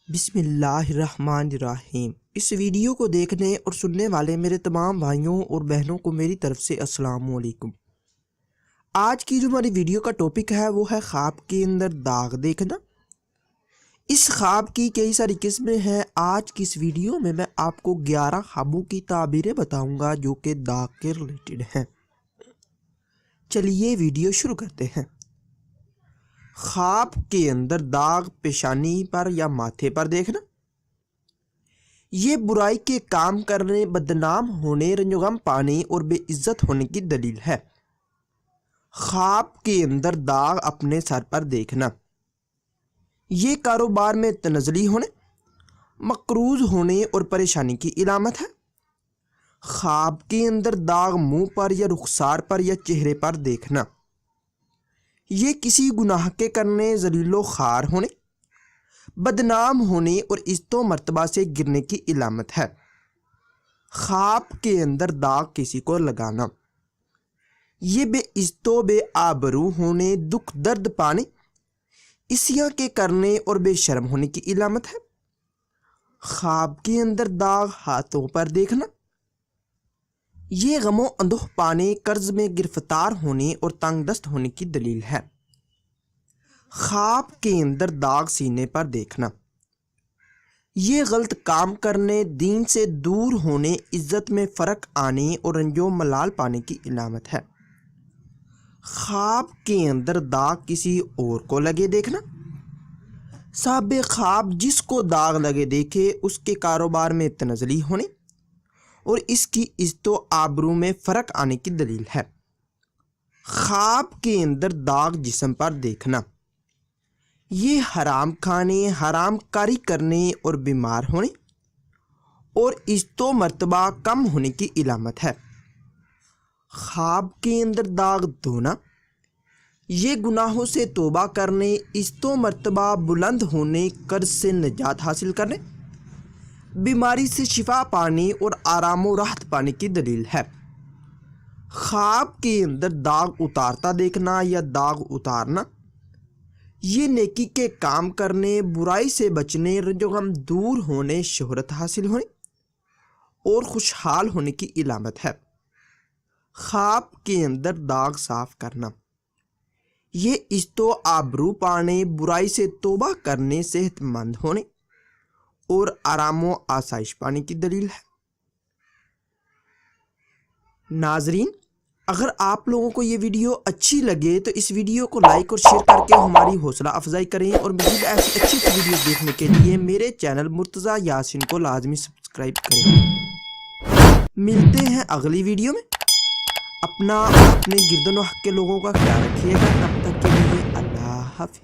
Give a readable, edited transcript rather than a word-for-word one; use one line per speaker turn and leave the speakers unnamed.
بسم اللہ الرحمن الرحیم۔ اس ویڈیو کو دیکھنے اور سننے والے میرے تمام بھائیوں اور بہنوں کو میری طرف سے السلام علیکم۔ آج کی جو ہماری ویڈیو کا ٹاپک ہے وہ ہے خواب کے اندر داغ دیکھنا۔ اس خواب کی کئی ساری قسمیں ہیں۔ آج کی اس ویڈیو میں آپ کو 11 خوابوں کی تعبیریں بتاؤں گا جو کہ داغ کے ریلیٹڈ ہیں۔ چلیے ویڈیو شروع کرتے ہیں۔ خواب کے اندر داغ پیشانی پر یا ماتھے پر دیکھنا، یہ برائی کے کام کرنے، بدنام ہونے، رنج و غم پانے اور بے عزت ہونے کی دلیل ہے۔ خواب کے اندر داغ اپنے سر پر دیکھنا، یہ کاروبار میں تنزلی ہونے، مقروض ہونے اور پریشانی کی علامت ہے۔ خواب کے اندر داغ منہ پر یا رخسار پر یا چہرے پر دیکھنا، یہ کسی گناہ کے کرنے، ذلیل و خوار ہونے، بدنام ہونے اور عزت و مرتبہ سے گرنے کی علامت ہے۔ خواب کے اندر داغ کسی کو لگانا، یہ بے عزت و بے آبرو ہونے، دکھ درد پانے، عصیاں کے کرنے اور بے شرم ہونے کی علامت ہے۔ خواب کے اندر داغ ہاتھوں پر دیکھنا، یہ غم و اندوہ پانے، قرض میں گرفتار ہونے اور تنگ دست ہونے کی دلیل ہے۔ خواب کے اندر داغ سینے پر دیکھنا، یہ غلط کام کرنے، دین سے دور ہونے، عزت میں فرق آنے اور رنج و ملال پانے کی علامت ہے۔ خواب کے اندر داغ کسی اور کو لگے دیکھنا، صاحب خواب جس کو داغ لگے دیکھے اس کے کاروبار میں تنزلی ہونے اور اس کی عزت و آبرو میں فرق آنے کی دلیل ہے۔ خواب کے اندر داغ جسم پر دیکھنا، یہ حرام کھانے، حرام کاری کرنے اور بیمار ہونے اور عزت و مرتبہ کم ہونے کی علامت ہے۔ خواب کے اندر داغ دھونا، یہ گناہوں سے توبہ کرنے، عزت و مرتبہ بلند ہونے، قرض سے نجات حاصل کرنے، بیماری سے شفا پانے اور آرام و راحت پانے کی دلیل ہے۔ خواب کے اندر داغ اتارتا دیکھنا یا داغ اتارنا، یہ نیکی کے کام کرنے، برائی سے بچنے، رنج و غم دور ہونے، شہرت حاصل ہونے اور خوشحال ہونے کی علامت ہے۔ خواب کے اندر داغ صاف کرنا، یہ عزت و آبرو پانے، برائی سے توبہ کرنے، صحت مند ہونے اور آرام و آسائش پانے کی دلیل ہے۔ ناظرین، اگر آپ لوگوں کو یہ ویڈیو اچھی لگے تو اس ویڈیو کو لائک اور شیئر کر کے ہماری حوصلہ افزائی کریں، اور مزید ایسی اچھی ویڈیوز دیکھنے کے لیے میرے چینل مرتضیٰ یاسین کو لازمی سبسکرائب کریں۔ ملتے ہیں اگلی ویڈیو میں۔ اپنا اور اپنے گرد و نواح کے لوگوں کا خیال رکھیے گا۔ تب تک کے لیے اللہ حافظ۔